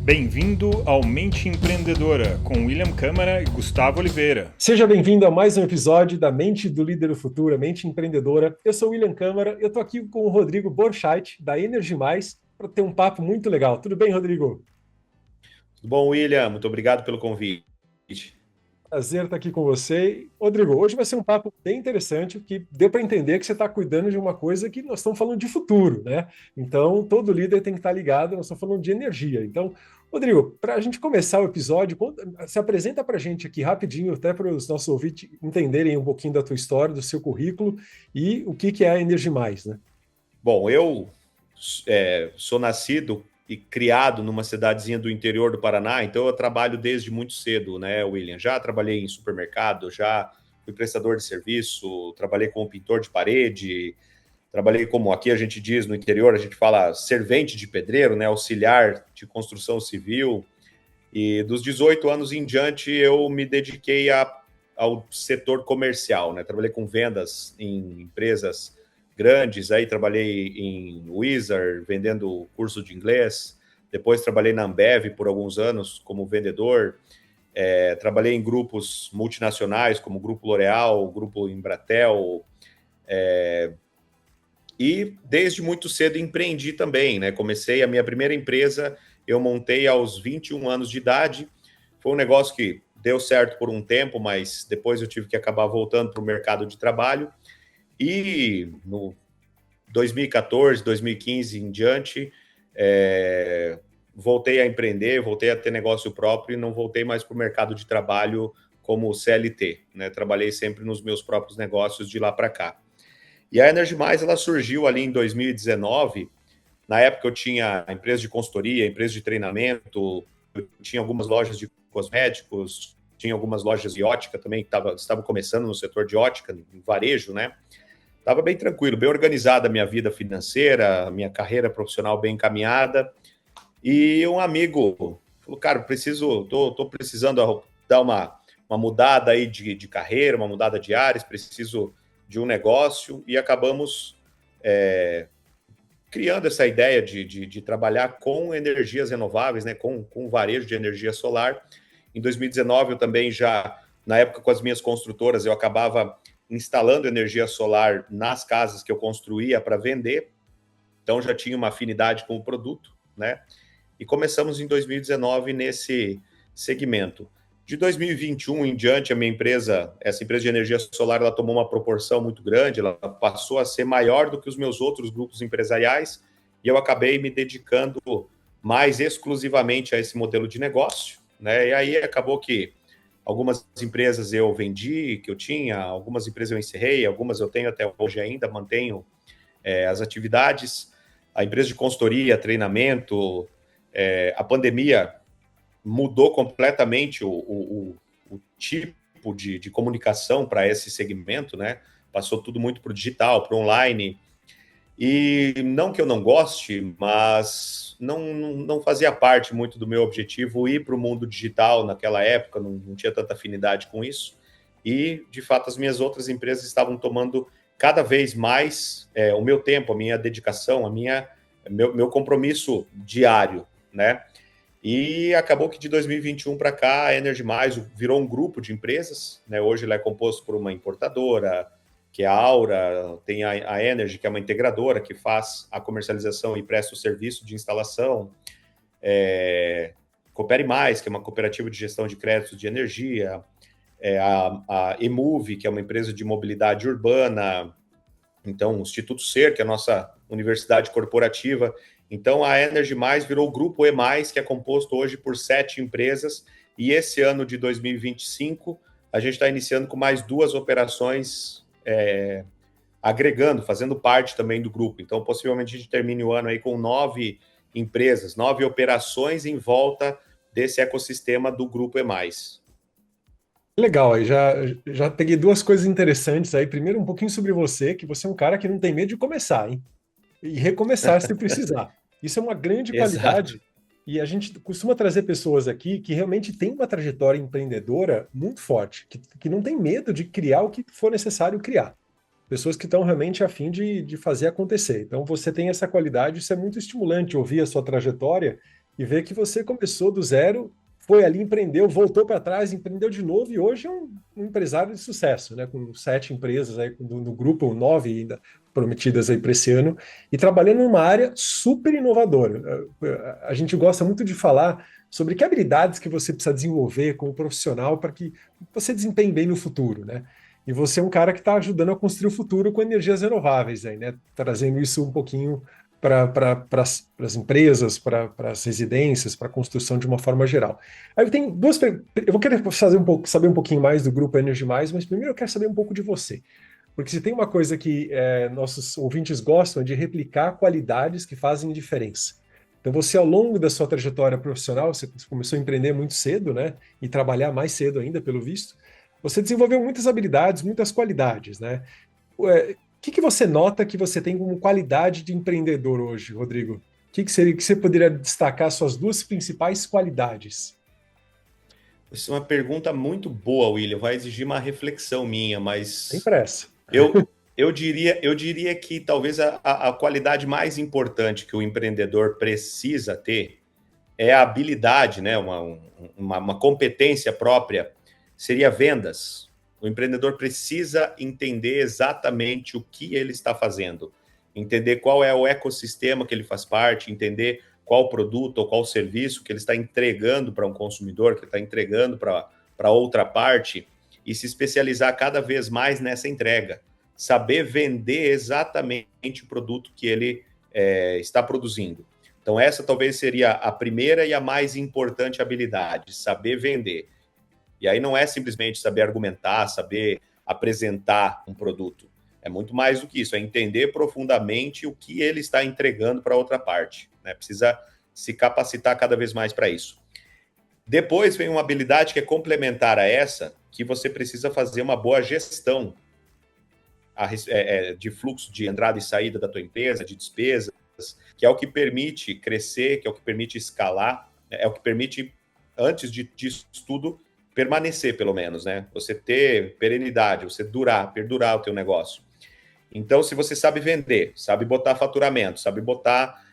Bem-vindo ao Mente Empreendedora, com William Câmara e Gustavo Oliveira. Seja bem-vindo a mais um episódio da Mente do Líder do Futuro, a Mente Empreendedora. Eu sou o William Câmara, eu estou aqui com o Rodrigo Borchardt, da Energy Mais, para ter um papo muito legal. Tudo bem, Rodrigo? Tudo bom, William? Muito obrigado pelo convite. Prazer estar aqui com você. Rodrigo, hoje vai ser um papo bem interessante, que deu para entender que você está cuidando de uma coisa que nós estamos falando de futuro, né? Então, todo líder tem que estar ligado, nós estamos falando de energia. Então, Rodrigo, para a gente começar o episódio, se apresenta para a gente aqui rapidinho, até para os nossos ouvintes entenderem um pouquinho da tua história, do seu currículo e o que é a Energy Mais, né? Bom, eu sou nascido e criado numa cidadezinha do interior do Paraná, então eu trabalho desde muito cedo, né, William? Já trabalhei em supermercado, já fui prestador de serviço, trabalhei como pintor de parede, trabalhei como aqui a gente diz no interior, a gente fala servente de pedreiro, né, auxiliar de construção civil. E dos 18 anos em diante eu me dediquei ao setor comercial, né? Trabalhei com vendas em empresas grandes, aí trabalhei em Wizard, vendendo curso de inglês, depois trabalhei na Ambev por alguns anos como vendedor, trabalhei em grupos multinacionais como o Grupo L'Oréal, o Grupo Embratel, e desde muito cedo empreendi também, né? Comecei a minha primeira empresa, eu montei aos 21 anos de idade, foi um negócio que deu certo por um tempo, mas depois eu tive que acabar voltando para o mercado de trabalho, e no 2014, 2015 em diante, voltei a empreender, voltei a ter negócio próprio e não voltei mais para o mercado de trabalho como CLT, né? Trabalhei sempre nos meus próprios negócios de lá para cá. E a Energy Mais, ela surgiu ali em 2019. Na época eu tinha empresa de consultoria, empresa de treinamento, eu tinha algumas lojas de cosméticos, tinha algumas lojas de ótica também, que estava começando no setor de ótica, em varejo, né? Estava bem tranquilo, bem organizada a minha vida financeira, a minha carreira profissional bem encaminhada. E um amigo falou, cara, tô precisando dar uma mudada aí de carreira, uma mudada de áreas, preciso de um negócio, e acabamos criando essa ideia de trabalhar com energias renováveis, né, com varejo de energia solar. Em 2019, eu também já, na época com as minhas construtoras, eu acabava instalando energia solar nas casas que eu construía para vender, então já tinha uma afinidade com o produto, né? E começamos em 2019 nesse segmento. De 2021 em diante, a minha empresa, essa empresa de energia solar, ela tomou uma proporção muito grande, ela passou a ser maior do que os meus outros grupos empresariais, e eu acabei me dedicando mais exclusivamente a esse modelo de negócio, né? E aí acabou que algumas empresas eu vendi, que eu tinha, algumas empresas eu encerrei, algumas eu tenho até hoje ainda, mantenho as atividades. A empresa de consultoria, treinamento, a pandemia mudou completamente o tipo de comunicação para esse segmento, né? Passou tudo muito para o digital, para o online. E não que eu não goste, mas não fazia parte muito do meu objetivo ir para o mundo digital naquela época, não tinha tanta afinidade com isso. E, de fato, as minhas outras empresas estavam tomando cada vez mais o meu tempo, a minha dedicação, meu compromisso diário, né? E acabou que de 2021 para cá, a Energy Mais virou um grupo de empresas, né? Hoje ela é composto por uma importadora, que é a Aura, tem a Energy, que é uma integradora, que faz a comercialização e presta o serviço de instalação, Coopere Mais, que é uma cooperativa de gestão de créditos de energia, a Emove, que é uma empresa de mobilidade urbana, então o Instituto Ser, que é a nossa universidade corporativa. Então a Energy Mais virou o Grupo E+, que é composto hoje por 7 empresas, e esse ano de 2025 a gente está iniciando com mais 2 operações agregando, fazendo parte também do grupo. Então, possivelmente, a gente termine o ano aí com 9 empresas, 9 operações em volta desse ecossistema do Grupo E+. Legal, aí já peguei duas coisas interessantes aí. Primeiro, um pouquinho sobre você, que você é um cara que não tem medo de começar, hein? E recomeçar se precisar. Isso é uma grande Exato. qualidade. E a gente costuma trazer pessoas aqui que realmente têm uma trajetória empreendedora muito forte, que não tem medo de criar o que for necessário criar. Pessoas que estão realmente a fim de fazer acontecer. Então, você tem essa qualidade, isso é muito estimulante ouvir a sua trajetória e ver que você começou do zero, foi ali, empreendeu, voltou para trás, empreendeu de novo e hoje é um empresário de sucesso, né? Com 7 empresas aí no grupo, 9 ainda prometidas aí para esse ano, e trabalhando numa área super inovadora. A gente gosta muito de falar sobre que habilidades que você precisa desenvolver como profissional para que você desempenhe bem no futuro, né? E você é um cara que está ajudando a construir o futuro com energias renováveis, aí, né? Trazendo isso um pouquinho para as empresas, para as residências, para a construção de uma forma geral. Aí eu tenho duas. Eu vou querer saber um pouquinho mais do grupo Energy Mais, mas primeiro eu quero saber um pouco de você. Porque se tem uma coisa que nossos ouvintes gostam é de replicar qualidades que fazem diferença. Então, você, ao longo da sua trajetória profissional, você começou a empreender muito cedo, né? E trabalhar mais cedo ainda, pelo visto. Você desenvolveu muitas habilidades, muitas qualidades, né? O que você nota que você tem como qualidade de empreendedor hoje, Rodrigo? O que seria que você poderia destacar suas duas principais qualidades? Essa é uma pergunta muito boa, William. Vai exigir uma reflexão minha, Sem mas pressa. eu diria que talvez a qualidade mais importante que o empreendedor precisa ter é a habilidade, né? Uma competência própria, seria vendas. O empreendedor precisa entender exatamente o que ele está fazendo, entender qual é o ecossistema que ele faz parte, entender qual produto ou qual serviço que ele está entregando para um consumidor, que ele está entregando para outra parte, e se especializar cada vez mais nessa entrega. Saber vender exatamente o produto que ele está produzindo. Então, essa talvez seria a primeira e a mais importante habilidade, saber vender. E aí não é simplesmente saber argumentar, saber apresentar um produto. É muito mais do que isso, é entender profundamente o que ele está entregando para outra parte, né? Precisa se capacitar cada vez mais para isso. Depois vem uma habilidade que é complementar a essa, que você precisa fazer uma boa gestão de fluxo de entrada e saída da tua empresa, de despesas, que é o que permite crescer, que é o que permite escalar, é o que permite, antes disso tudo, permanecer, pelo menos, né? Você ter perenidade, você perdurar o teu negócio. Então, se você sabe vender, sabe botar faturamento, sabe botar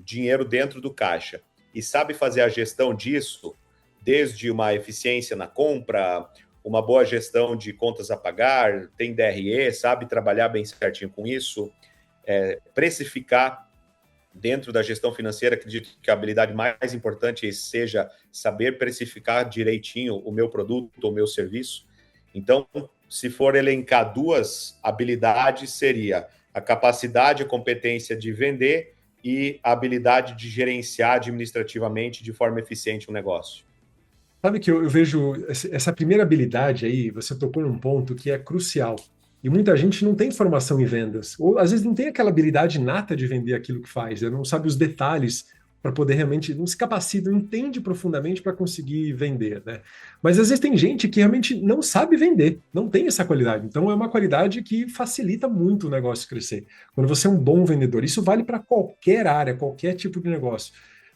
dinheiro dentro do caixa e sabe fazer a gestão disso, desde uma eficiência na compra, uma boa gestão de contas a pagar, tem DRE, sabe trabalhar bem certinho com isso, precificar dentro da gestão financeira, acredito que a habilidade mais importante seja saber precificar direitinho o meu produto, o meu serviço. Então, se for elencar duas habilidades, seria a capacidade e competência de vender e a habilidade de gerenciar administrativamente de forma eficiente um negócio. Sabe que eu vejo essa primeira habilidade aí, você tocou num ponto que é crucial. E muita gente não tem formação em vendas, ou às vezes não tem aquela habilidade nata de vender aquilo que faz, né? Não sabe os detalhes para poder realmente, não se capacita, não entende profundamente para conseguir vender, né? Mas às vezes tem gente que realmente não sabe vender, não tem essa qualidade. Então é uma qualidade que facilita muito o negócio crescer. Quando você é um bom vendedor, isso vale para qualquer área, qualquer tipo de negócio.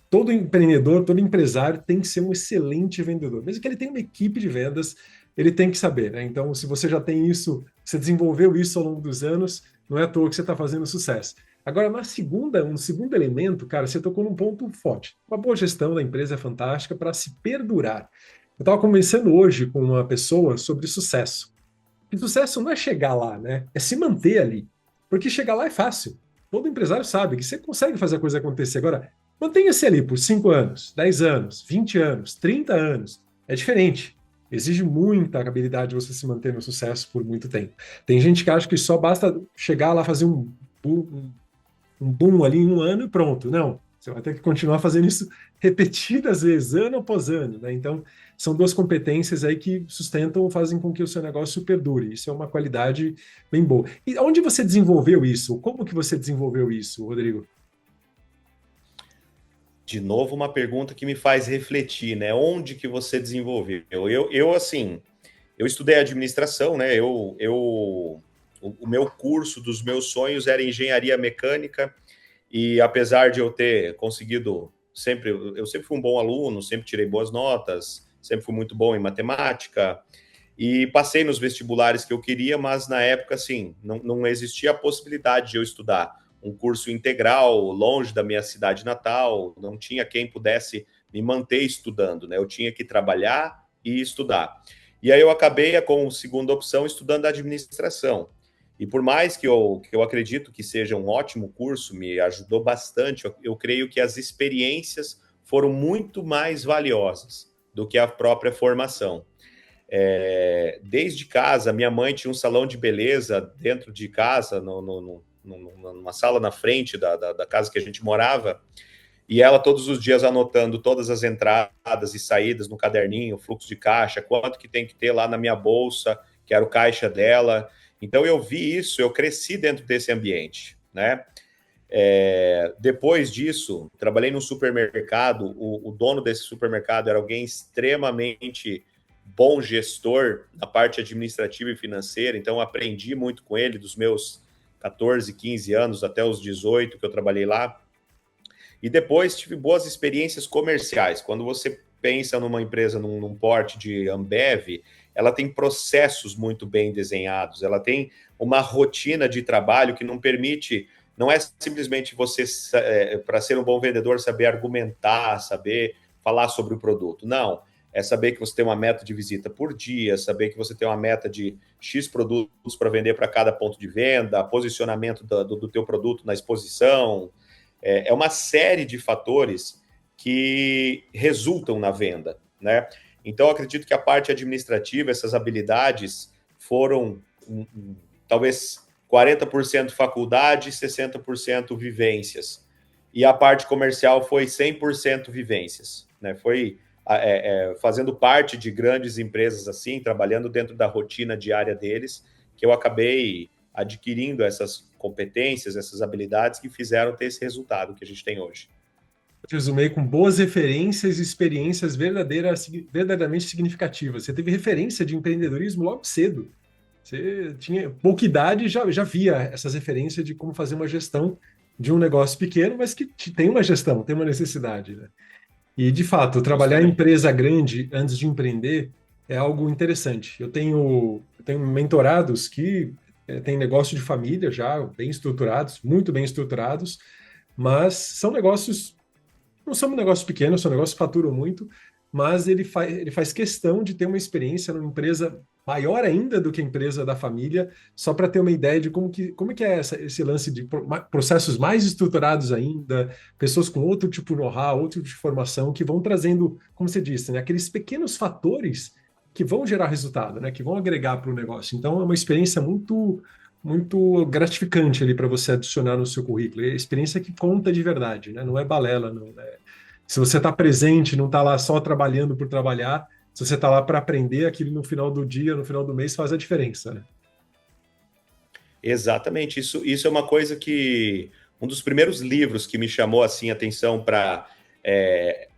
Todo empreendedor, todo empresário tem que ser um excelente vendedor. Mesmo que ele tenha uma equipe de vendas, ele tem que saber, né? Então, se você já tem isso, você desenvolveu isso ao longo dos anos, não é à toa que você está fazendo sucesso. Agora, um segundo elemento, cara, você tocou num ponto forte. Uma boa gestão da empresa é fantástica para se perdurar. Eu estava conversando hoje com uma pessoa sobre sucesso. E sucesso não é chegar lá, né? É se manter ali. Porque chegar lá é fácil. Todo empresário sabe que você consegue fazer a coisa acontecer. Agora, mantenha-se ali por 5 anos, 10 anos, 20 anos, 30 anos. É diferente. Exige muita habilidade você se manter no sucesso por muito tempo. Tem gente que acha que só basta chegar lá, fazer um boom ali em um ano e pronto. Não, você vai ter que continuar fazendo isso repetidas vezes, ano após ano, né? Então, são duas competências aí que sustentam, fazem com que o seu negócio perdure. Isso é uma qualidade bem boa. E onde você desenvolveu isso? Como que você desenvolveu isso, Rodrigo? De novo, uma pergunta que me faz refletir, né? Onde que você desenvolveu? Assim, eu estudei administração, né? O meu curso dos meus sonhos era engenharia mecânica e apesar de eu ter conseguido eu sempre fui um bom aluno, sempre tirei boas notas, sempre fui muito bom em matemática e passei nos vestibulares que eu queria, mas na época, assim, não existia a possibilidade de eu estudar um curso integral, longe da minha cidade natal, não tinha quem pudesse me manter estudando, né? Eu tinha que trabalhar e estudar. E aí eu acabei, com segunda opção, estudando administração. E por mais que eu acredito que seja um ótimo curso, me ajudou bastante, eu creio que as experiências foram muito mais valiosas do que a própria formação. Desde casa, minha mãe tinha um salão de beleza dentro de casa, numa sala na frente da casa que a gente morava, e ela todos os dias anotando todas as entradas e saídas no caderninho, fluxo de caixa, quanto que tem que ter lá na minha bolsa, que era o caixa dela. Então eu vi isso, eu cresci dentro desse ambiente, né? Depois disso, trabalhei num supermercado, o dono desse supermercado era alguém extremamente bom gestor na parte administrativa e financeira, então aprendi muito com ele dos meus 14, 15 anos até os 18 que eu trabalhei lá. E depois tive boas experiências comerciais. Quando você pensa numa empresa num porte de Ambev, ela tem processos muito bem desenhados, ela tem uma rotina de trabalho que não permite, não é simplesmente você, para ser um bom vendedor, saber argumentar, saber falar sobre o produto. Não, é saber que você tem uma meta de visita por dia, saber que você tem uma meta de X produtos para vender para cada ponto de venda, posicionamento do teu produto na exposição. É uma série de fatores que resultam na venda, né? Então, eu acredito que a parte administrativa, essas habilidades foram talvez 40% faculdade e 60% vivências. E a parte comercial foi 100% vivências, né? Foi fazendo parte de grandes empresas assim, trabalhando dentro da rotina diária deles, que eu acabei adquirindo essas competências, essas habilidades que fizeram ter esse resultado que a gente tem hoje. Resumei com boas referências e experiências verdadeiramente significativas. Você teve referência de empreendedorismo logo cedo. Você tinha pouca idade e já via essas referências de como fazer uma gestão de um negócio pequeno, mas que tem uma gestão, tem uma necessidade, né? E, de fato, trabalhar em empresa grande antes de empreender é algo interessante. Eu tenho mentorados que têm negócio de família já bem estruturados, muito bem estruturados, mas são negócios, não são negócios pequenos, são negócios que faturam muito, mas ele faz questão de ter uma experiência numa empresa maior ainda do que a empresa da família, só para ter uma ideia de como que é esse lance de processos mais estruturados ainda, pessoas com outro tipo de know-how, outro tipo de formação, que vão trazendo, como você disse, né, aqueles pequenos fatores que vão gerar resultado, né, que vão agregar para o negócio. Então, é uma experiência muito gratificante ali para você adicionar no seu currículo. É a experiência que conta de verdade, né? Não é balela, não. Se você está presente, não está lá só trabalhando por trabalhar, se você está lá para aprender, aquilo no final do dia, no final do mês, faz a diferença, né? Exatamente. Isso é uma coisa que... Um dos primeiros livros que me chamou assim, a atenção para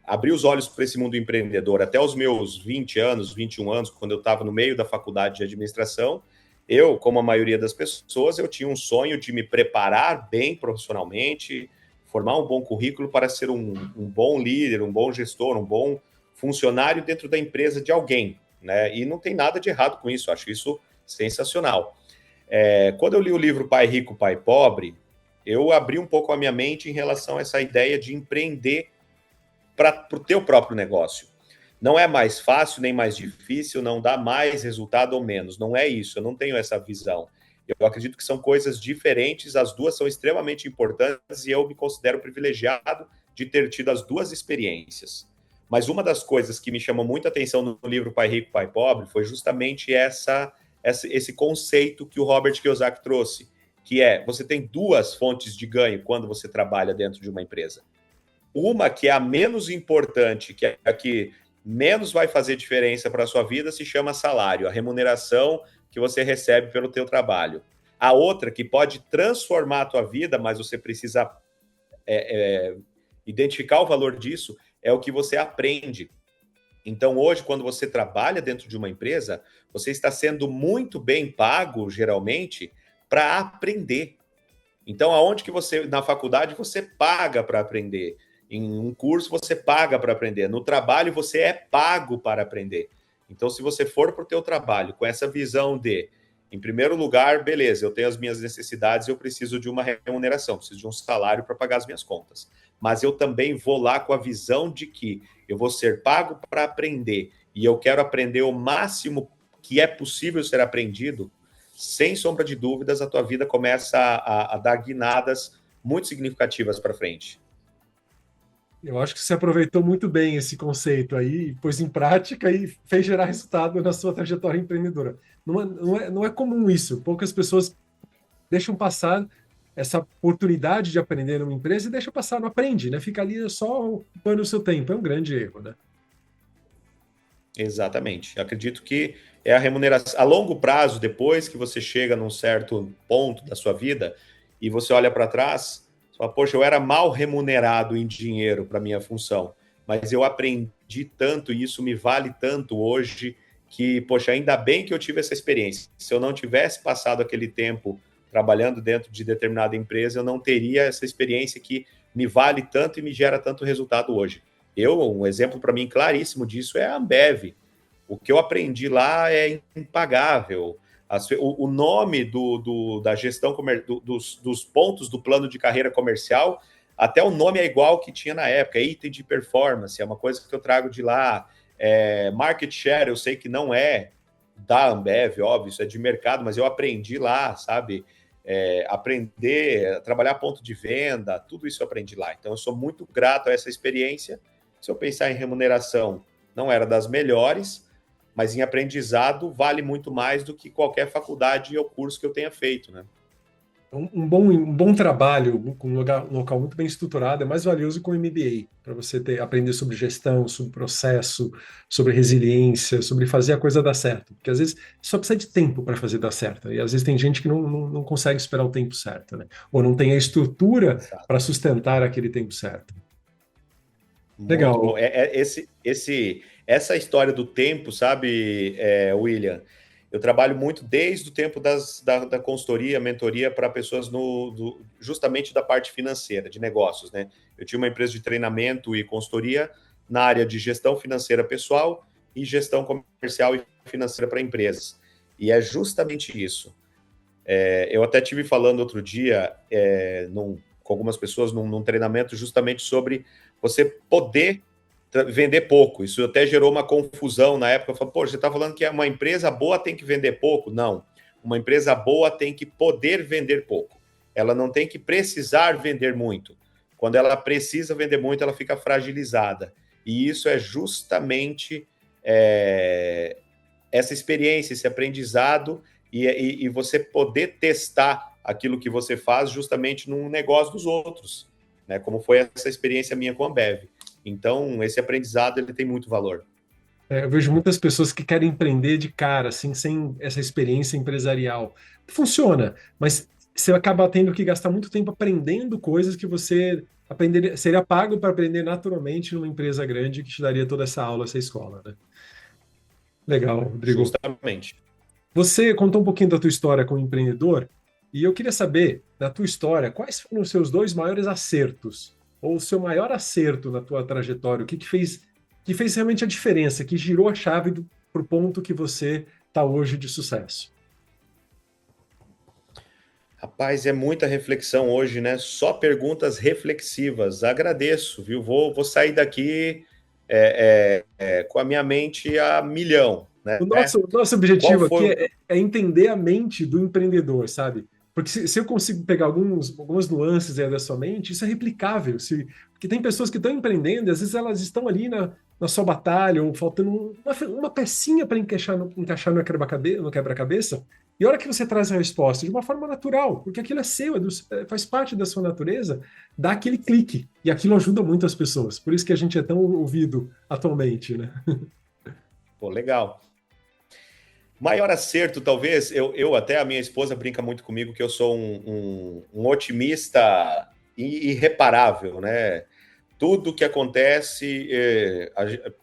abrir os olhos para esse mundo empreendedor, até os meus 20 anos, 21 anos, quando eu estava no meio da faculdade de administração, eu, como a maioria das pessoas, eu tinha um sonho de me preparar bem profissionalmente, formar um bom currículo para ser um bom líder, um bom gestor, um bom funcionário dentro da empresa de alguém, né? E não tem nada de errado com isso, acho isso sensacional. Quando eu li o livro Pai Rico, Pai Pobre, eu abri um pouco a minha mente em relação a essa ideia de empreender para o teu próprio negócio. Não é mais fácil nem mais difícil, não dá mais resultado ou menos, não é isso, eu não tenho essa visão. Eu acredito que são coisas diferentes, as duas são extremamente importantes e eu me considero privilegiado de ter tido as duas experiências. Mas uma das coisas que me chamou muita atenção no livro Pai Rico, Pai Pobre foi justamente esse conceito que o Robert Kiyosaki trouxe, que você tem duas fontes de ganho quando você trabalha dentro de uma empresa. Uma que é a menos importante, que é a que menos vai fazer diferença para a sua vida, se chama salário, a remuneração que você recebe pelo teu trabalho. A outra, que pode transformar a tua vida, mas você precisa identificar o valor disso, é o que você aprende. Então, hoje, quando você trabalha dentro de uma empresa, você está sendo muito bem pago, geralmente, para aprender. Então, aonde que você, na faculdade, você paga para aprender. Em um curso, você paga para aprender. No trabalho, você é pago para aprender. Então, se você for para o teu trabalho com essa visão de Em primeiro lugar, beleza, eu tenho as minhas necessidades, eu preciso de uma remuneração, preciso de um salário para pagar as minhas contas. Mas eu também vou lá com a visão de que eu vou ser pago para aprender e eu quero aprender o máximo que é possível ser aprendido. Sem sombra de dúvidas, a tua vida começa a dar guinadas muito significativas para frente. Eu acho que você aproveitou muito bem esse conceito aí, pôs em prática e fez gerar resultado na sua trajetória empreendedora. Não é comum isso. Poucas pessoas deixam passar essa oportunidade de aprender numa empresa e deixam passar, não aprende, né? Fica ali só ocupando o seu tempo. É um grande erro, né? Exatamente. Acredito que é a remuneração. A longo prazo, depois que você chega num certo ponto da sua vida e você olha para trás, você fala, poxa, eu era mal remunerado em dinheiro para minha função, mas eu aprendi tanto e isso me vale tanto hoje que, poxa, ainda bem que eu tive essa experiência. Se eu não tivesse passado aquele tempo trabalhando dentro de determinada empresa, eu não teria essa experiência que me vale tanto e me gera tanto resultado hoje. Um exemplo para mim claríssimo disso é a Ambev. O que eu aprendi lá é impagável. O nome da gestão dos pontos do plano de carreira comercial, até o nome é igual que tinha na época, item de performance, é uma coisa que eu trago de lá. Market share, eu sei que não é da Ambev, óbvio, isso é de mercado, mas eu aprendi lá, sabe? Aprender, trabalhar ponto de venda, tudo isso eu aprendi lá. Então, eu sou muito grato a essa experiência. Se eu pensar em remuneração, não era das melhores, mas em aprendizado vale muito mais do que qualquer faculdade ou curso que eu tenha feito, né? Um bom trabalho com um local muito bem estruturado é mais valioso que o MBA, para você aprender sobre gestão, sobre processo, sobre resiliência, sobre fazer a coisa dar certo. Porque às vezes só precisa de tempo para fazer dar certo. E às vezes tem gente que não consegue esperar o tempo certo, né? Ou não tem a estrutura Exato. para sustentar aquele tempo certo. Muito bom. Legal. Essa história do tempo, sabe, William? Eu trabalho muito desde o tempo da consultoria, mentoria para pessoas justamente da parte financeira, de negócios, né? Eu tinha uma empresa de treinamento e consultoria na área de gestão financeira pessoal e gestão comercial e financeira para empresas. E é justamente isso. Eu até tive falando outro dia com algumas pessoas num treinamento justamente sobre você poder vender pouco. Isso até gerou uma confusão na época. Eu falei, pô, você está falando que uma empresa boa tem que vender pouco? Não. Uma empresa boa tem que poder vender pouco. Ela não tem que precisar vender muito. Quando ela precisa vender muito, ela fica fragilizada. E isso é justamente essa experiência, esse aprendizado e você poder testar aquilo que você faz justamente num negócio dos outros, né? Como foi essa experiência minha com a Ambev. Então, esse aprendizado ele tem muito valor. Eu vejo muitas pessoas que querem empreender de cara, assim, sem essa experiência empresarial. Funciona, mas você acaba tendo que gastar muito tempo aprendendo coisas que você seria pago para aprender naturalmente numa empresa grande que te daria toda essa aula, essa escola, né? Legal, Rodrigo. Justamente. Você contou um pouquinho da tua história como empreendedor e eu queria saber, da tua história, quais foram os seus dois maiores acertos ou o seu maior acerto na tua trajetória? O que fez realmente a diferença, que girou a chave para o ponto que você está hoje de sucesso? Rapaz, é muita reflexão hoje, né? Só perguntas reflexivas. Agradeço, viu? Vou sair daqui com a minha mente a milhão, né? O nosso Qual objetivo aqui foi é entender a mente do empreendedor, sabe? Porque se eu consigo pegar algumas nuances aí da sua mente, isso é replicável. Porque tem pessoas que estão empreendendo, e às vezes elas estão ali na sua batalha, ou faltando uma pecinha para encaixar no quebra-cabeça, e a hora que você traz a resposta de uma forma natural, porque aquilo é seu, faz parte da sua natureza, dá aquele clique, e aquilo ajuda muito as pessoas. Por isso que a gente é tão ouvido atualmente, né? Pô, legal. Maior acerto, talvez, eu até a minha esposa brinca muito comigo que eu sou um otimista irreparável, né? Tudo que acontece,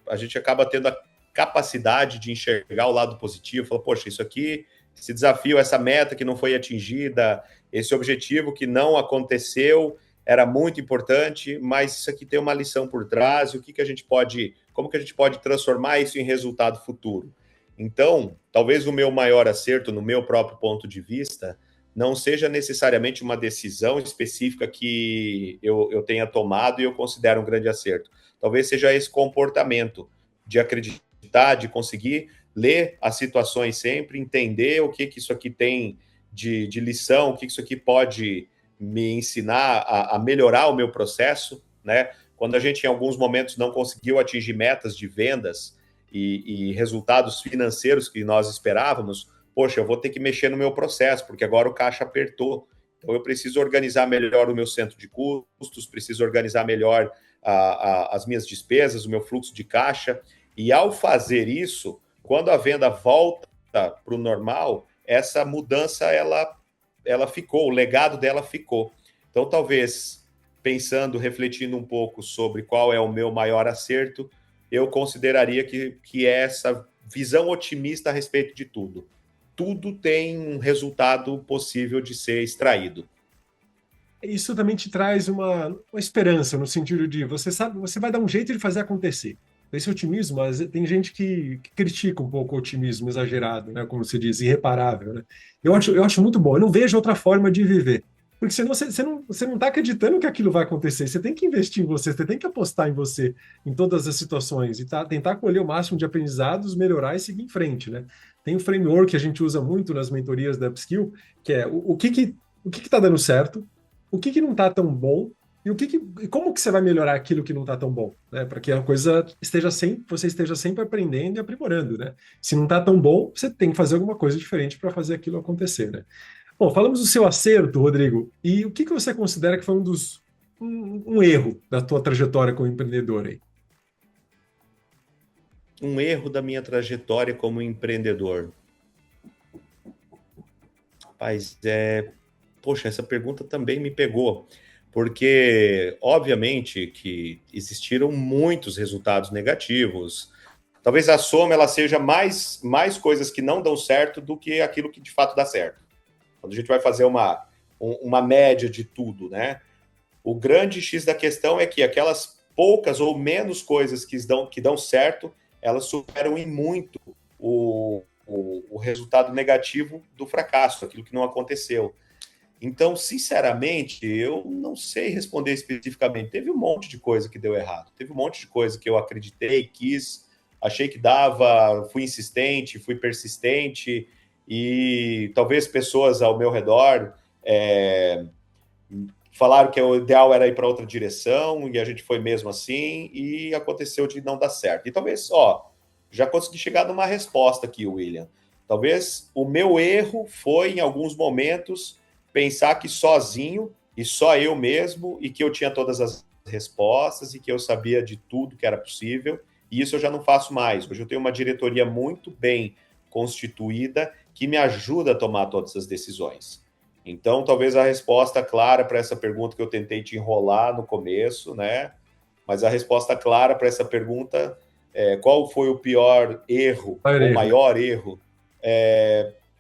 a gente acaba tendo a capacidade de enxergar o lado positivo, falar, poxa, isso aqui, esse desafio, essa meta que não foi atingida, esse objetivo que não aconteceu, era muito importante, mas isso aqui tem uma lição por trás, como que a gente pode transformar isso em resultado futuro? Então, talvez o meu maior acerto, no meu próprio ponto de vista, não seja necessariamente uma decisão específica que eu tenha tomado e eu considero um grande acerto. Talvez seja esse comportamento de acreditar, de conseguir ler as situações sempre, entender o que isso aqui tem de lição, o que isso aqui pode me ensinar a melhorar o meu processo, né? Quando a gente, em alguns momentos, não conseguiu atingir metas de vendas e resultados financeiros que nós esperávamos, poxa, eu vou ter que mexer no meu processo, porque agora o caixa apertou. Então, eu preciso organizar melhor o meu centro de custos, preciso organizar melhor as minhas despesas, o meu fluxo de caixa. E, ao fazer isso, quando a venda volta para o normal, essa mudança, ela ficou, o legado dela ficou. Então, talvez, pensando, refletindo um pouco sobre qual é o meu maior acerto, eu consideraria que é essa visão otimista a respeito de tudo. Tudo tem um resultado possível de ser extraído. Isso também te traz uma esperança, no sentido de você sabe, você vai dar um jeito de fazer acontecer. Esse otimismo, mas tem gente que critica um pouco o otimismo exagerado, né? Como se diz, irreparável, né? Eu acho muito bom. Eu não vejo outra forma de viver. Porque senão você não está acreditando que aquilo vai acontecer. Você tem que investir em você tem que apostar em você em todas as situações e tentar colher o máximo de aprendizados, melhorar e seguir em frente, né? Tem um framework que a gente usa muito nas mentorias da Upskill, que é o que está dando certo, o que não está tão bom e como que você vai melhorar aquilo que não está tão bom, né? Para que a coisa você esteja sempre aprendendo e aprimorando, né? Se não está tão bom, você tem que fazer alguma coisa diferente para fazer aquilo acontecer, né? Bom, falamos do seu acerto, Rodrigo, e o que você considera que foi um erro da tua trajetória como empreendedor aí? Um erro da minha trajetória como empreendedor. Rapaz, poxa, essa pergunta também me pegou, porque obviamente que existiram muitos resultados negativos. Talvez a soma ela seja mais coisas que não dão certo do que aquilo que de fato dá certo. Quando a gente vai fazer uma média de tudo, né? O grande X da questão é que aquelas poucas ou menos coisas que dão certo, elas superam em muito o resultado negativo do fracasso, aquilo que não aconteceu. Então, sinceramente, eu não sei responder especificamente. Teve um monte de coisa que deu errado. Teve um monte de coisa que eu acreditei, quis, achei que dava, fui insistente, fui persistente e talvez pessoas ao meu redor falaram que o ideal era ir para outra direção e a gente foi mesmo assim e aconteceu de não dar certo. E talvez, já consegui chegar numa resposta aqui, William. Talvez o meu erro foi, em alguns momentos, pensar que sozinho e só eu mesmo e que eu tinha todas as respostas e que eu sabia de tudo que era possível. E isso eu já não faço mais. Hoje eu tenho uma diretoria muito bem constituída que me ajuda a tomar todas as decisões. Então, talvez a resposta clara para essa pergunta que eu tentei te enrolar no começo, né? Mas a resposta clara para essa pergunta qual foi o pior erro ou maior erro?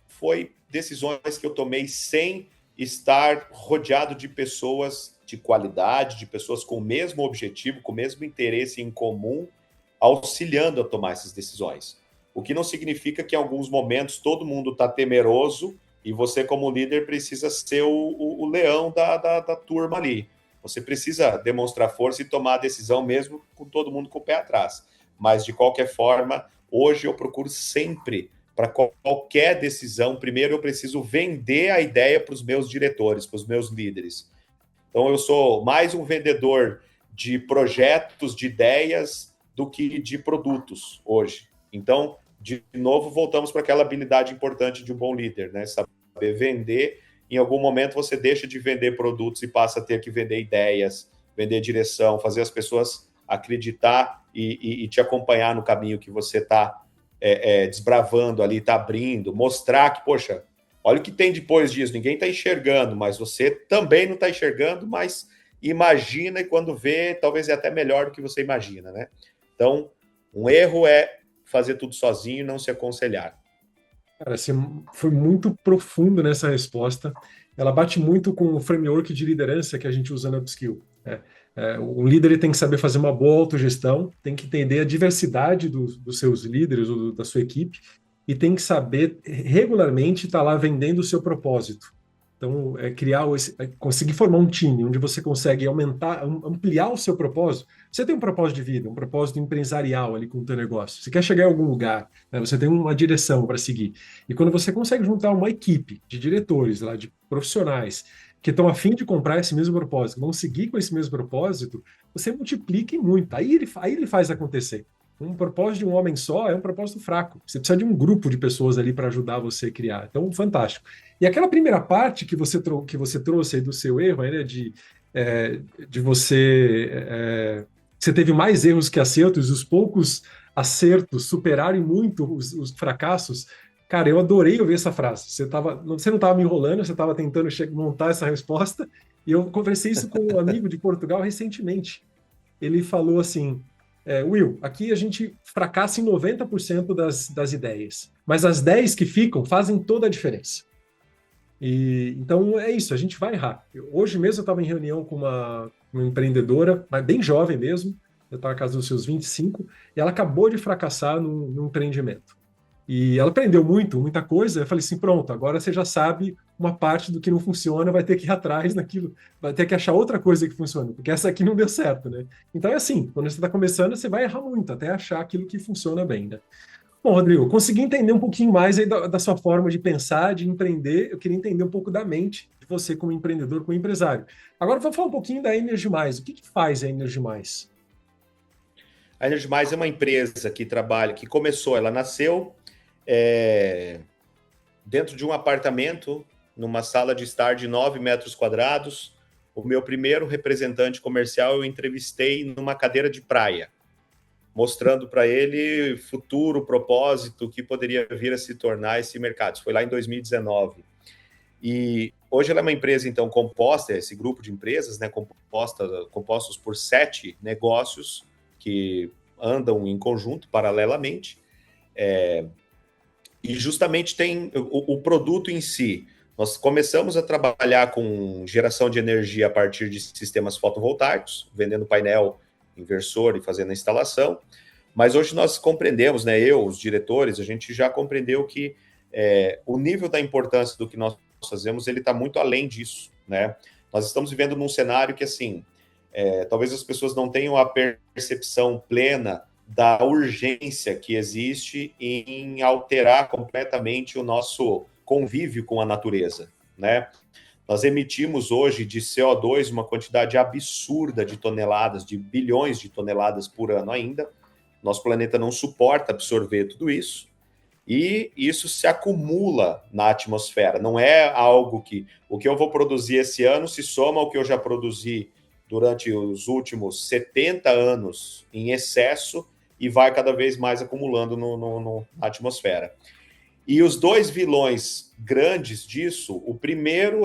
Foi decisões que eu tomei sem estar rodeado de pessoas de qualidade, de pessoas com o mesmo objetivo, com o mesmo interesse em comum, auxiliando a tomar essas decisões. O que não significa que em alguns momentos todo mundo está temeroso e você, como líder, precisa ser o leão da turma ali. Você precisa demonstrar força e tomar a decisão mesmo com todo mundo com o pé atrás. Mas, de qualquer forma, hoje eu procuro sempre, para qualquer decisão, primeiro eu preciso vender a ideia para os meus diretores, para os meus líderes. Então, eu sou mais um vendedor de projetos, de ideias, do que de produtos hoje. Então, de novo, voltamos para aquela habilidade importante de um bom líder, né? Saber vender. Em algum momento, você deixa de vender produtos e passa a ter que vender ideias, vender direção, fazer as pessoas acreditar e te acompanhar no caminho que você está desbravando ali, está abrindo, mostrar que, poxa, olha o que tem depois disso, ninguém está enxergando, mas você também não está enxergando, mas imagina e quando vê, talvez é até melhor do que você imagina, né? Então, um erro é fazer tudo sozinho e não se aconselhar. Cara, você foi muito profundo nessa resposta. Ela bate muito com o framework de liderança que a gente usa na Upskill, né? O líder ele tem que saber fazer uma boa autogestão, tem que entender a diversidade dos seus líderes ou da sua equipe e tem que saber regularmente estar lá vendendo o seu propósito. Então, conseguir formar um time onde você consegue aumentar, ampliar o seu propósito. Você tem um propósito de vida, um propósito empresarial ali com o teu negócio. Você quer chegar em algum lugar, né? Você tem uma direção para seguir. E quando você consegue juntar uma equipe de diretores, lá, de profissionais, que estão a fim de comprar esse mesmo propósito, vão seguir com esse mesmo propósito, você multiplica em muito. Aí ele faz acontecer. Um propósito de um homem só é um propósito fraco. Você precisa de um grupo de pessoas ali para ajudar você a criar. Então, fantástico. E aquela primeira parte que você trouxe aí do seu erro, aí, né, de você teve mais erros que acertos, os poucos acertos superarem muito os fracassos. Cara, eu adorei ouvir essa frase. Você não estava me enrolando, você estava tentando montar essa resposta. E eu conversei isso com um amigo de Portugal recentemente. Ele falou assim: Will, aqui a gente fracassa em 90% das ideias, mas as 10 que ficam fazem toda a diferença. Então é isso, a gente vai errar. Hoje mesmo eu estava em reunião com uma empreendedora, mas bem jovem mesmo, eu estava na casa dos seus 25, e ela acabou de fracassar num empreendimento. E ela aprendeu muita coisa. Eu falei assim: pronto, agora você já sabe uma parte do que não funciona, vai ter que ir atrás naquilo, vai ter que achar outra coisa que funciona, porque essa aqui não deu certo, né? Então é assim, quando você está começando, você vai errar muito até achar aquilo que funciona bem, né? Bom, Rodrigo, consegui entender um pouquinho mais aí da sua forma de pensar, de empreender. Eu queria entender um pouco da mente de você como empreendedor, como empresário. Agora vamos falar um pouquinho da Energy Mais. O que faz a Energy Mais? A Energy Mais é uma empresa que trabalha, que começou, ela nasceu dentro de um apartamento, numa sala de estar de 9 metros quadrados. O meu primeiro representante comercial eu entrevistei numa cadeira de praia, mostrando para ele futuro, propósito, que poderia vir a se tornar esse mercado. Isso foi lá em 2019. E hoje ela é uma empresa, então, composta, esse grupo de empresas, né, compostos por 7 negócios que andam em conjunto, paralelamente, e justamente tem o produto em si. Nós começamos a trabalhar com geração de energia a partir de sistemas fotovoltaicos, vendendo painel inversor e fazendo a instalação, mas hoje nós compreendemos, né, os diretores, a gente já compreendeu que o nível da importância do que nós fazemos, ele está muito além disso, né? Nós estamos vivendo num cenário que, assim, talvez as pessoas não tenham a percepção plena da urgência que existe em alterar completamente o nosso convívio com a natureza, né? Nós emitimos hoje de CO2 uma quantidade absurda de toneladas, de bilhões de toneladas por ano ainda. Nosso planeta não suporta absorver tudo isso. E isso se acumula na atmosfera. Não é algo que o que eu vou produzir esse ano se soma ao que eu já produzi durante os últimos 70 anos em excesso e vai cada vez mais acumulando na atmosfera. E os dois vilões grandes disso, o primeiro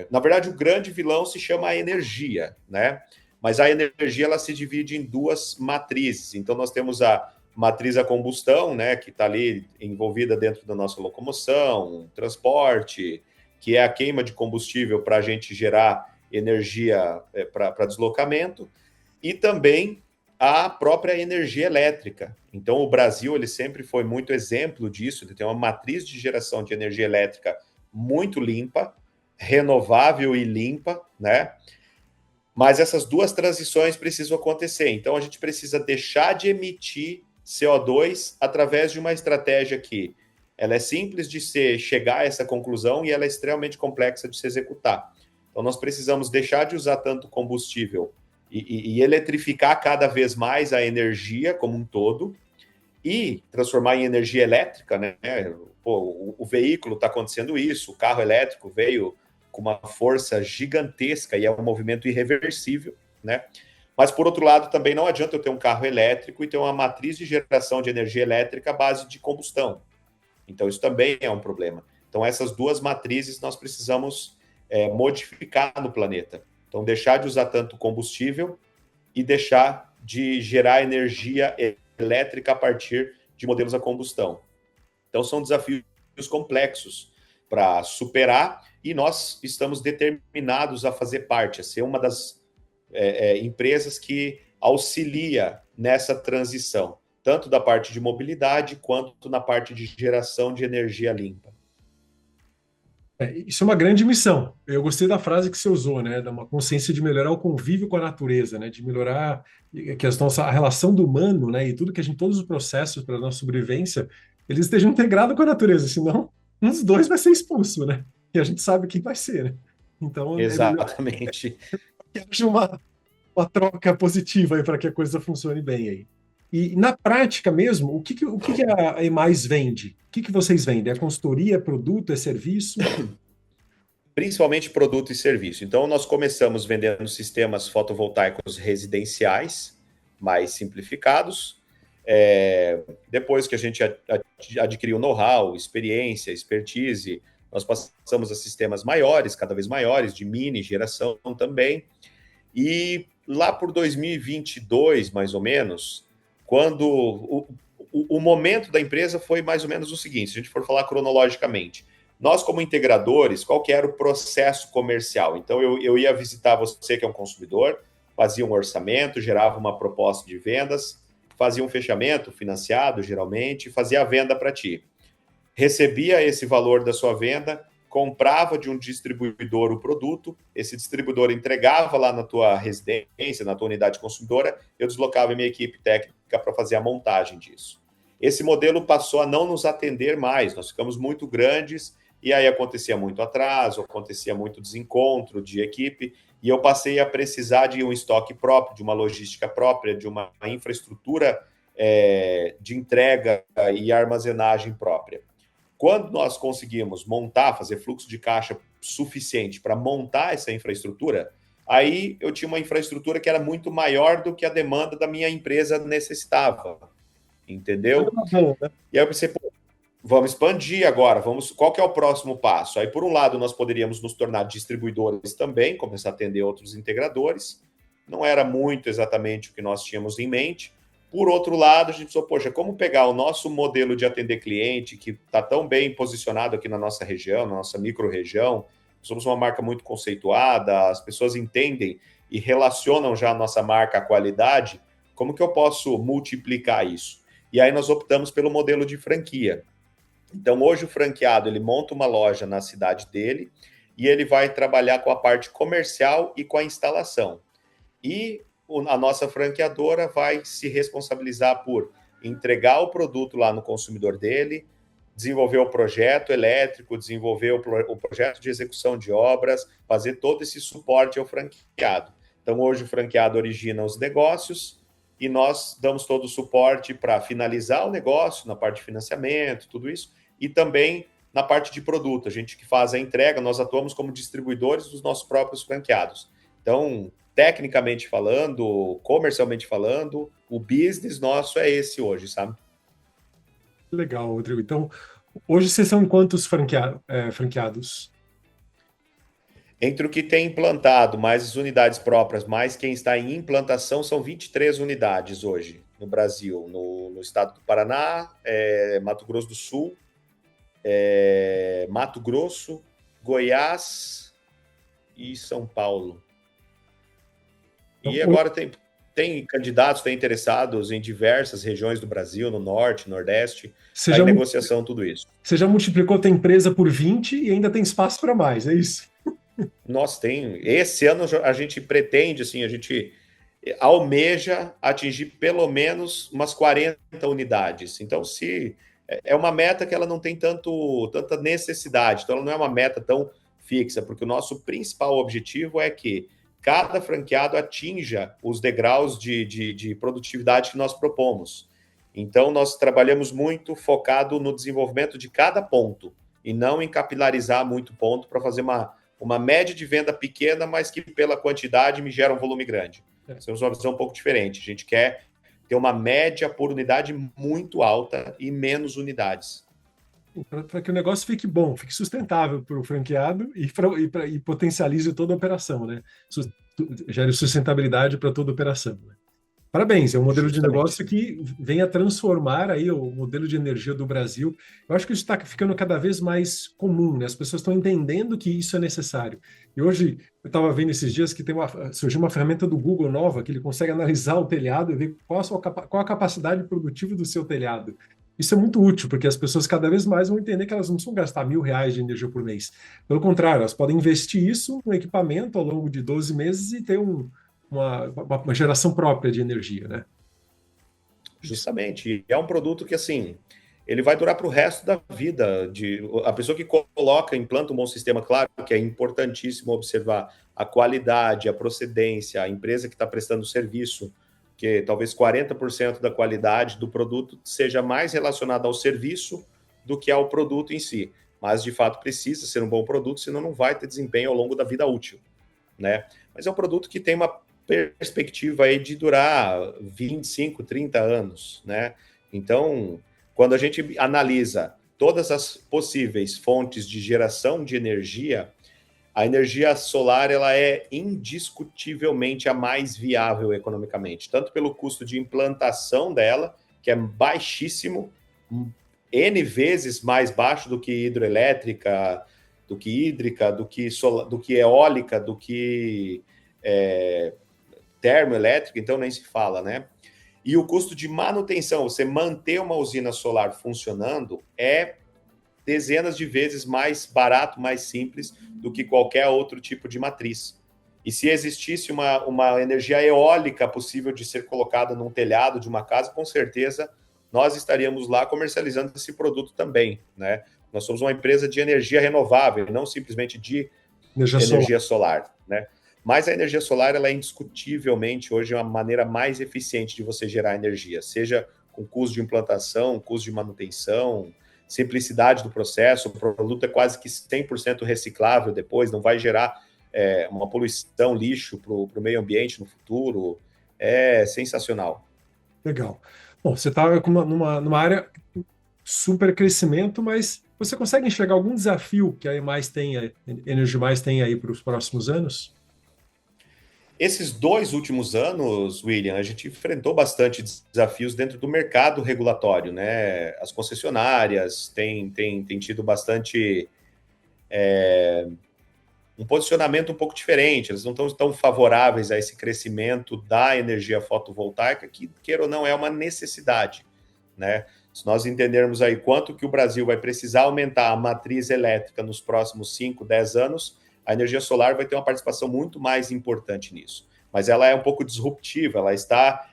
na verdade, o grande vilão se chama a energia, né? Mas a energia ela se divide em duas matrizes. Então, nós temos a matriz a combustão, né, que está ali envolvida dentro da nossa locomoção, transporte, que é a queima de combustível para a gente gerar energia para deslocamento, e também a própria energia elétrica. Então, o Brasil ele sempre foi muito exemplo disso, ele tem uma matriz de geração de energia elétrica muito limpa, renovável e limpa, né? Mas essas duas transições precisam acontecer. Então, a gente precisa deixar de emitir CO2 através de uma estratégia que ela é simples de chegar a essa conclusão e ela é extremamente complexa de se executar. Então, nós precisamos deixar de usar tanto combustível e eletrificar cada vez mais a energia como um todo e transformar em energia elétrica, né? Pô, o veículo está acontecendo isso, o carro elétrico veio com uma força gigantesca e é um movimento irreversível, né? Mas, por outro lado, também não adianta eu ter um carro elétrico e ter uma matriz de geração de energia elétrica à base de combustão. Então, isso também é um problema. Então, essas duas matrizes nós precisamos modificar no planeta. Então, deixar de usar tanto combustível e deixar de gerar energia elétrica a partir de modelos a combustão. Então, são desafios complexos para superar e nós estamos determinados a fazer parte, a ser uma das empresas que auxilia nessa transição. tanto da parte de mobilidade quanto na parte de geração de energia limpa. Isso é uma grande missão. Eu gostei da frase que você usou, né? Da uma consciência de melhorar o convívio com a natureza, né? De melhorar a relação do humano, né? E tudo que todos os processos para a nossa sobrevivência, eles estejam integrados com a natureza, senão um dos dois vai ser expulso, né? E a gente sabe quem vai ser, né? Então é melhor Exatamente. que haja uma troca positiva aí para que a coisa funcione bem aí. E na prática mesmo, o que a EMAIS vende? O que vocês vendem? É consultoria, é produto, é serviço? Principalmente produto e serviço. Então, nós começamos vendendo sistemas fotovoltaicos residenciais, mais simplificados. Depois que a gente adquiriu know-how, experiência, expertise, nós passamos a sistemas maiores, cada vez maiores, de mini geração também. E lá por 2022, mais ou menos, quando o momento da empresa foi mais ou menos o seguinte, se a gente for falar cronologicamente, nós como integradores, qual que era o processo comercial? Então eu ia visitar você que é um consumidor, fazia um orçamento, gerava uma proposta de vendas, fazia um fechamento financiado geralmente, fazia a venda para ti. Recebia esse valor da sua venda, comprava de um distribuidor o produto, esse distribuidor entregava lá na tua residência, na tua unidade consumidora, eu deslocava a minha equipe técnica para fazer a montagem disso. Esse modelo passou a não nos atender mais, nós ficamos muito grandes e aí acontecia muito atraso, acontecia muito desencontro de equipe e eu passei a precisar de um estoque próprio, de uma logística própria, de uma infraestrutura de entrega e armazenagem própria. Quando nós conseguimos fazer fluxo de caixa suficiente para montar essa infraestrutura, aí eu tinha uma infraestrutura que era muito maior do que a demanda da minha empresa necessitava, entendeu? E aí eu pensei, vamos expandir agora, qual que é o próximo passo? Aí, por um lado, nós poderíamos nos tornar distribuidores também, começar a atender outros integradores, não era muito exatamente o que nós tínhamos em mente. Por outro lado, a gente pensou, poxa, como pegar o nosso modelo de atender cliente, que está tão bem posicionado aqui na nossa região, na nossa micro-região, somos uma marca muito conceituada, as pessoas entendem e relacionam já a nossa marca à qualidade, como que eu posso multiplicar isso? E aí nós optamos pelo modelo de franquia. Então, hoje o franqueado, ele monta uma loja na cidade dele e ele vai trabalhar com a parte comercial e com a instalação. E a nossa franqueadora vai se responsabilizar por entregar o produto lá no consumidor dele, desenvolver o projeto elétrico, desenvolver o projeto de execução de obras, fazer todo esse suporte ao franqueado. Então, hoje o franqueado origina os negócios e nós damos todo o suporte para finalizar o negócio, na parte de financiamento, tudo isso, e também na parte de produto. A gente que faz a entrega, nós atuamos como distribuidores dos nossos próprios franqueados. Então, tecnicamente falando, comercialmente falando, o business nosso é esse hoje, sabe? Legal, Rodrigo. Então, hoje vocês são quantos franqueados? Entre o que tem implantado, mais as unidades próprias, mais quem está em implantação, são 23 unidades hoje no Brasil, no estado do Paraná, Mato Grosso do Sul, Mato Grosso, Goiás e São Paulo. E agora tem candidatos, tem interessados em diversas regiões do Brasil, no Norte, Nordeste, está em negociação tudo isso. Você já multiplicou a tua empresa por 20 e ainda tem espaço para mais, é isso? Nós esse ano a gente pretende, assim, a gente almeja atingir pelo menos umas 40 unidades. Então, é uma meta que ela não tem tanta necessidade, então ela não é uma meta tão fixa, porque o nosso principal objetivo é que cada franqueado atinja os degraus de produtividade que nós propomos. Então, nós trabalhamos muito focado no desenvolvimento de cada ponto e não em capilarizar muito ponto para fazer uma média de venda pequena, mas que pela quantidade me gera um volume grande. Temos uma visão um pouco diferente. A gente quer ter uma média por unidade muito alta e menos unidades. Para que o negócio fique bom, fique sustentável para o franqueado e potencialize toda a operação, né? Gere sustentabilidade para toda a operação. Né? Parabéns, é um modelo de Justamente. negócio que vem a transformar aí o modelo de energia do Brasil. Eu acho que isso está ficando cada vez mais comum, né? As pessoas estão entendendo que isso é necessário. E hoje eu estava vendo esses dias que surgiu uma ferramenta do Google nova que ele consegue analisar o telhado e ver qual a capacidade produtiva do seu telhado. Isso é muito útil, porque as pessoas cada vez mais vão entender que elas não precisam gastar R$ 1.000 de energia por mês. Pelo contrário, elas podem investir isso no equipamento ao longo de 12 meses e ter uma geração própria de energia, né? Justamente. E é um produto que, assim, ele vai durar para o resto da vida. A pessoa que coloca, implanta um bom sistema, claro que é importantíssimo observar a qualidade, a procedência, a empresa que está prestando o serviço, que talvez 40% da qualidade do produto seja mais relacionada ao serviço do que ao produto em si. Mas, de fato, precisa ser um bom produto, senão não vai ter desempenho ao longo da vida útil, né? Mas é um produto que tem uma perspectiva aí de durar 25, 30 anos, né? Então, quando a gente analisa todas as possíveis fontes de geração de energia, a energia solar ela é indiscutivelmente a mais viável economicamente, tanto pelo custo de implantação dela, que é baixíssimo, N vezes mais baixo do que hidroelétrica, do que hídrica, do que eólica, do que termoelétrica, então nem se fala, né? E o custo de manutenção, você manter uma usina solar funcionando, é dezenas de vezes mais barato, mais simples do que qualquer outro tipo de matriz. E se existisse uma energia eólica possível de ser colocada num telhado de uma casa, com certeza nós estaríamos lá comercializando esse produto também, né? Nós somos uma empresa de energia renovável, não simplesmente de energia solar, né? Mas a energia solar ela é indiscutivelmente hoje uma maneira mais eficiente de você gerar energia, seja com custo de implantação, custo de manutenção, simplicidade do processo, o produto é quase que 100% reciclável depois, não vai gerar uma poluição, lixo para o meio ambiente no futuro, é sensacional. Legal. Bom, você está numa área super crescimento, mas você consegue enxergar algum desafio que a Energy Mais tem aí para os próximos anos? Esses 2 últimos anos, William, a gente enfrentou bastante desafios dentro do mercado regulatório, né? As concessionárias têm tido bastante um posicionamento um pouco diferente, eles não estão tão favoráveis a esse crescimento da energia fotovoltaica, que, queira ou não, é uma necessidade, né? Se nós entendermos aí quanto que o Brasil vai precisar aumentar a matriz elétrica nos próximos 5, 10 anos, a energia solar vai ter uma participação muito mais importante nisso. Mas ela é um pouco disruptiva, ela está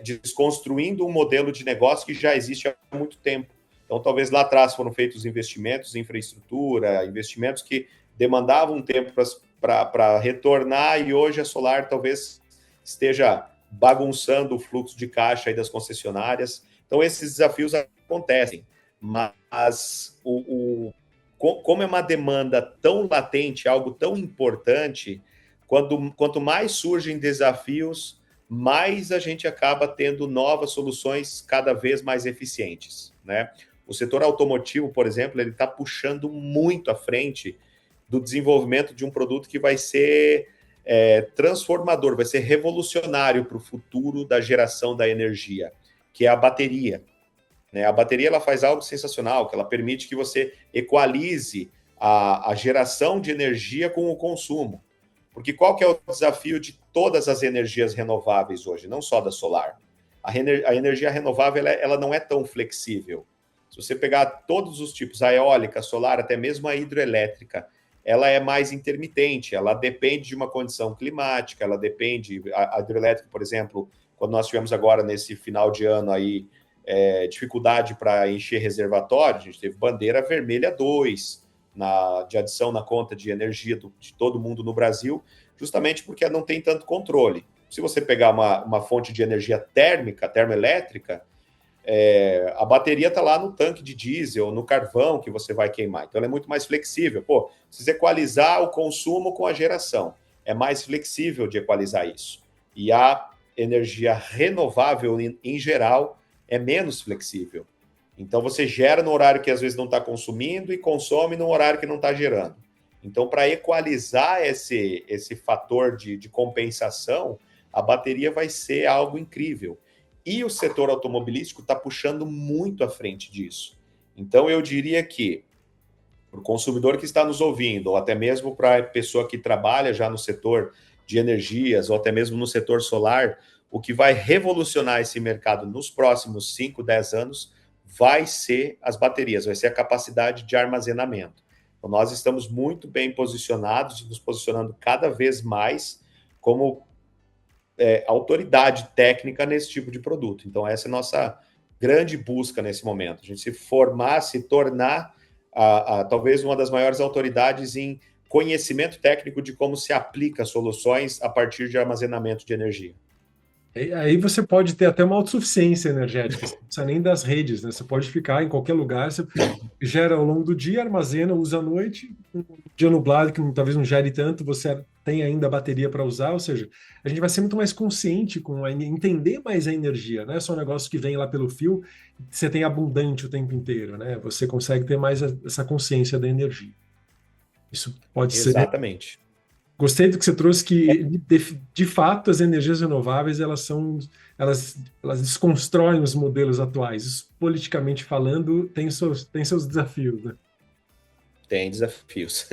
desconstruindo um modelo de negócio que já existe há muito tempo. Então, talvez lá atrás foram feitos investimentos em infraestrutura, investimentos que demandavam um tempo para retornar, e hoje a solar talvez esteja bagunçando o fluxo de caixa aí das concessionárias. Então, esses desafios acontecem, mas como é uma demanda tão latente, algo tão importante, quanto mais surgem desafios, mais a gente acaba tendo novas soluções cada vez mais eficientes, né? O setor automotivo, por exemplo, ele está puxando muito à frente do desenvolvimento de um produto que vai ser transformador, vai ser revolucionário para o futuro da geração da energia, que é a bateria. Né? A bateria ela faz algo sensacional, que ela permite que você equalize a geração de energia com o consumo. Porque qual que é o desafio de todas as energias renováveis hoje, não só da solar? A energia renovável ela não é tão flexível. Se você pegar todos os tipos, a eólica, a solar, até mesmo a hidroelétrica, ela é mais intermitente, ela depende de uma condição climática, ela depende, a hidrelétrica, por exemplo, quando nós tivemos agora nesse final de ano aí, dificuldade para encher reservatório, a gente teve bandeira vermelha 2 de adição na conta de energia de todo mundo no Brasil, justamente porque não tem tanto controle. Se você pegar uma fonte de energia térmica, termoelétrica, a bateria está lá no tanque de diesel, no carvão que você vai queimar. Então, ela é muito mais flexível. Precisa equalizar o consumo com a geração. É mais flexível de equalizar isso. E a energia renovável, em geral, é menos flexível. Então, você gera no horário que às vezes não está consumindo e consome no horário que não está gerando. Então, para equalizar esse fator de compensação, a bateria vai ser algo incrível. E o setor automobilístico está puxando muito à frente disso. Então, eu diria que para o consumidor que está nos ouvindo, ou até mesmo para a pessoa que trabalha já no setor de energias, ou até mesmo no setor solar, o que vai revolucionar esse mercado nos próximos 5, 10 anos vai ser as baterias, vai ser a capacidade de armazenamento. Então, nós estamos muito bem posicionados, nos posicionando cada vez mais como autoridade técnica nesse tipo de produto. Então, essa é a nossa grande busca nesse momento. A gente se formar, se tornar talvez uma das maiores autoridades em conhecimento técnico de como se aplica soluções a partir de armazenamento de energia. Aí você pode ter até uma autossuficiência energética, você não precisa nem das redes, né? Você pode ficar em qualquer lugar, você gera ao longo do dia, armazena, usa à noite, um dia nublado que talvez não gere tanto, você tem ainda a bateria para usar, ou seja, a gente vai ser muito mais consciente entender mais a energia, não é só um negócio que vem lá pelo fio, você tem abundante o tempo inteiro, né? Você consegue ter mais essa consciência da energia. Isso pode ser. Exatamente. Gostei do que você trouxe, que de fato as energias renováveis elas desconstroem os modelos atuais. Isso, politicamente falando, tem seus desafios, né? Tem desafios,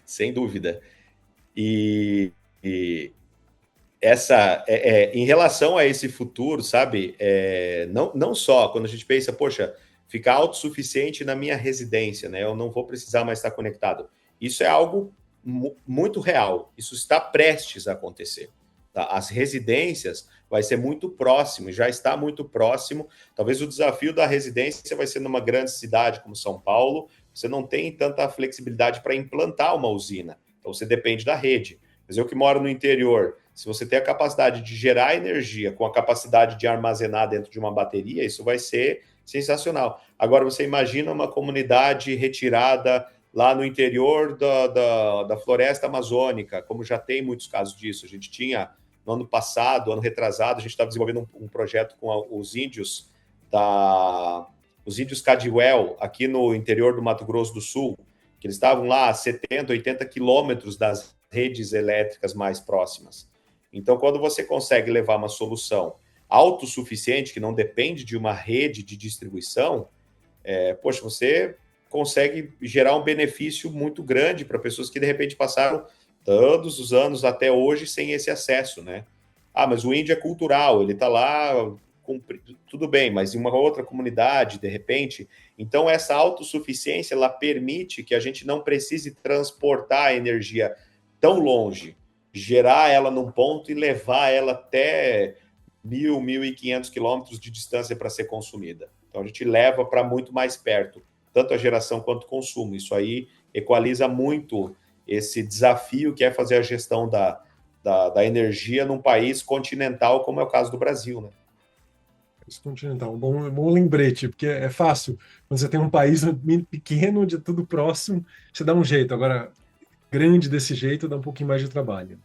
sem dúvida. E essa, em relação a esse futuro, sabe, não só quando a gente pensa, poxa, ficar autossuficiente na minha residência, né? Eu não vou precisar mais estar conectado. Isso é algo muito real. Isso está prestes a acontecer. Tá? As residências vai ser muito próximo, já está muito próximo. Talvez o desafio da residência vai ser numa grande cidade como São Paulo. Você não tem tanta flexibilidade para implantar uma usina. Então você depende da rede. Mas eu que moro no interior, se você tem a capacidade de gerar energia com a capacidade de armazenar dentro de uma bateria, isso vai ser sensacional. Agora você imagina uma comunidade retirada lá no interior da floresta amazônica, como já tem muitos casos disso. A gente tinha, no ano passado, ano retrasado, a gente estava desenvolvendo um projeto com os índios Cadiuel, aqui no interior do Mato Grosso do Sul, que eles estavam lá a 70, 80 quilômetros das redes elétricas mais próximas. Então, quando você consegue levar uma solução autossuficiente, que não depende de uma rede de distribuição, poxa, você consegue gerar um benefício muito grande para pessoas que, de repente, passaram todos os anos até hoje sem esse acesso, né? Mas o índio é cultural, ele está lá, tudo bem, mas em uma outra comunidade, de repente. Então, essa autossuficiência, ela permite que a gente não precise transportar a energia tão longe, gerar ela num ponto e levar ela até 1.500 quilômetros de distância para ser consumida. Então, a gente leva para muito mais perto, tanto a geração quanto o consumo. Isso aí equaliza muito esse desafio que é fazer a gestão da energia num país continental, como é o caso do Brasil, né? País continental, um bom lembrete, porque é fácil. Quando você tem um país pequeno, onde é tudo próximo, você dá um jeito. Agora, grande desse jeito, dá um pouquinho mais de trabalho.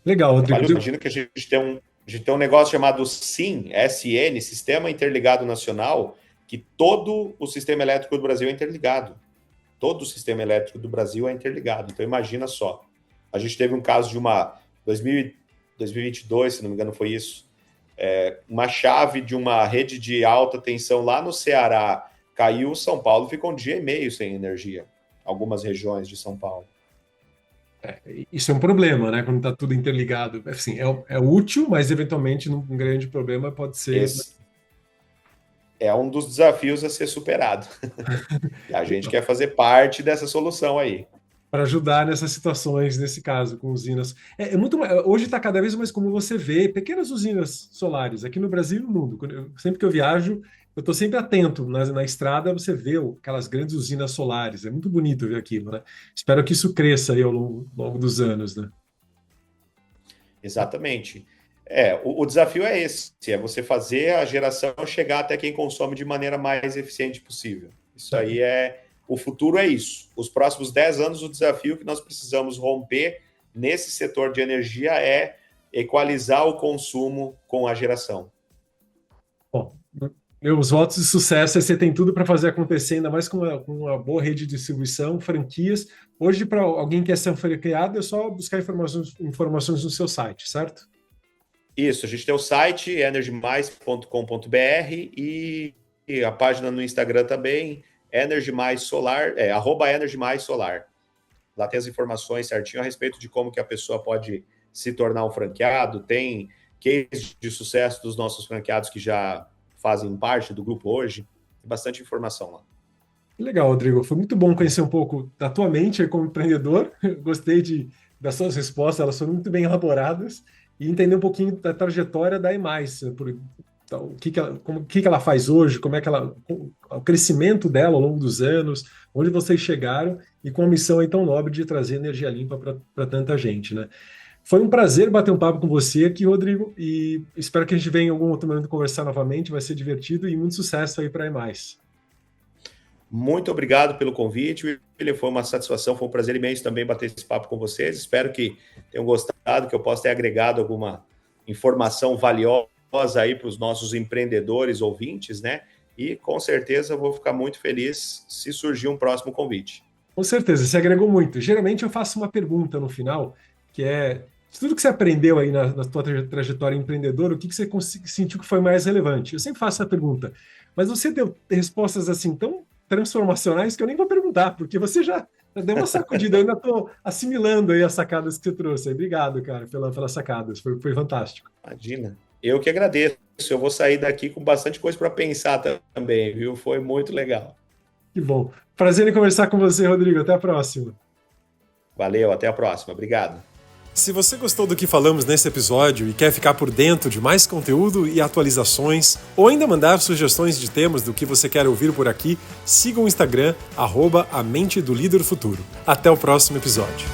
Legal, Rodrigo. Imagina que a gente tem um negócio chamado SIN, SN, Sistema Interligado Nacional, que todo o sistema elétrico do Brasil é interligado. Todo o sistema elétrico do Brasil é interligado. Então, imagina só. A gente teve um caso de 2022, se não me engano, foi isso. Uma chave de uma rede de alta tensão lá no Ceará caiu, São Paulo ficou um dia e meio sem energia. Algumas regiões de São Paulo. Isso é um problema, né? Quando está tudo interligado. Assim, é útil, mas eventualmente um grande problema pode ser. Esse é um dos desafios a ser superado. E a gente quer fazer parte dessa solução aí. Para ajudar nessas situações, nesse caso, com usinas. Hoje está cada vez mais comum você ver pequenas usinas solares aqui no Brasil e no mundo. Sempre que eu viajo, eu estou sempre atento. Na estrada você vê aquelas grandes usinas solares. É muito bonito ver aquilo, né? Espero que isso cresça aí ao longo dos anos, né? Exatamente. O desafio é esse, é você fazer a geração chegar até quem consome de maneira mais eficiente possível. Isso aí o futuro é isso. Os próximos 10 anos, o desafio que nós precisamos romper nesse setor de energia é equalizar o consumo com a geração. Bom, Meus votos de sucesso é você tem tudo para fazer acontecer, ainda mais com uma boa rede de distribuição, franquias. Hoje, para alguém que quer ser franqueado, é só buscar informações no seu site, certo? Isso, a gente tem o site energymais.com.br e a página no Instagram também, @energymaisolar. Lá tem as informações certinho a respeito de como que a pessoa pode se tornar um franqueado. Tem cases de sucesso dos nossos franqueados que já fazem parte do grupo hoje. Tem bastante informação lá. Legal, Rodrigo. Foi muito bom conhecer um pouco da tua mente aí como empreendedor. Gostei das suas respostas, elas foram muito bem elaboradas. E entender um pouquinho da trajetória da EMAIS, então, o que ela faz hoje, o crescimento dela ao longo dos anos, onde vocês chegaram e com a missão aí tão nobre de trazer energia limpa para tanta gente, né? Foi um prazer bater um papo com você aqui, Rodrigo, e espero que a gente venha em algum outro momento conversar novamente, vai ser divertido e muito sucesso aí para a EMAIS. Muito obrigado pelo convite, William. Foi uma satisfação, foi um prazer imenso também bater esse papo com vocês. Espero que tenham gostado, que eu possa ter agregado alguma informação valiosa aí para os nossos empreendedores ouvintes, né? E com certeza eu vou ficar muito feliz se surgir um próximo convite. Com certeza, você agregou muito. Geralmente eu faço uma pergunta no final, que é, de tudo que você aprendeu aí na tua trajetória empreendedora, o que você sentiu que foi mais relevante? Eu sempre faço essa pergunta, mas você deu respostas assim tão transformacionais que eu nem vou perguntar, porque você já deu uma sacudida, eu ainda estou assimilando aí as sacadas que você trouxe. Obrigado, cara, pelas sacadas, foi fantástico. Imagina, eu que agradeço. Eu vou sair daqui com bastante coisa para pensar também, viu? Foi muito legal. Que bom. Prazer em conversar com você, Rodrigo. Até a próxima. Valeu, até a próxima. Obrigado. Se você gostou do que falamos nesse episódio e quer ficar por dentro de mais conteúdo e atualizações, ou ainda mandar sugestões de temas do que você quer ouvir por aqui, siga o Instagram, @A Mente do Líder Futuro. Até o próximo episódio.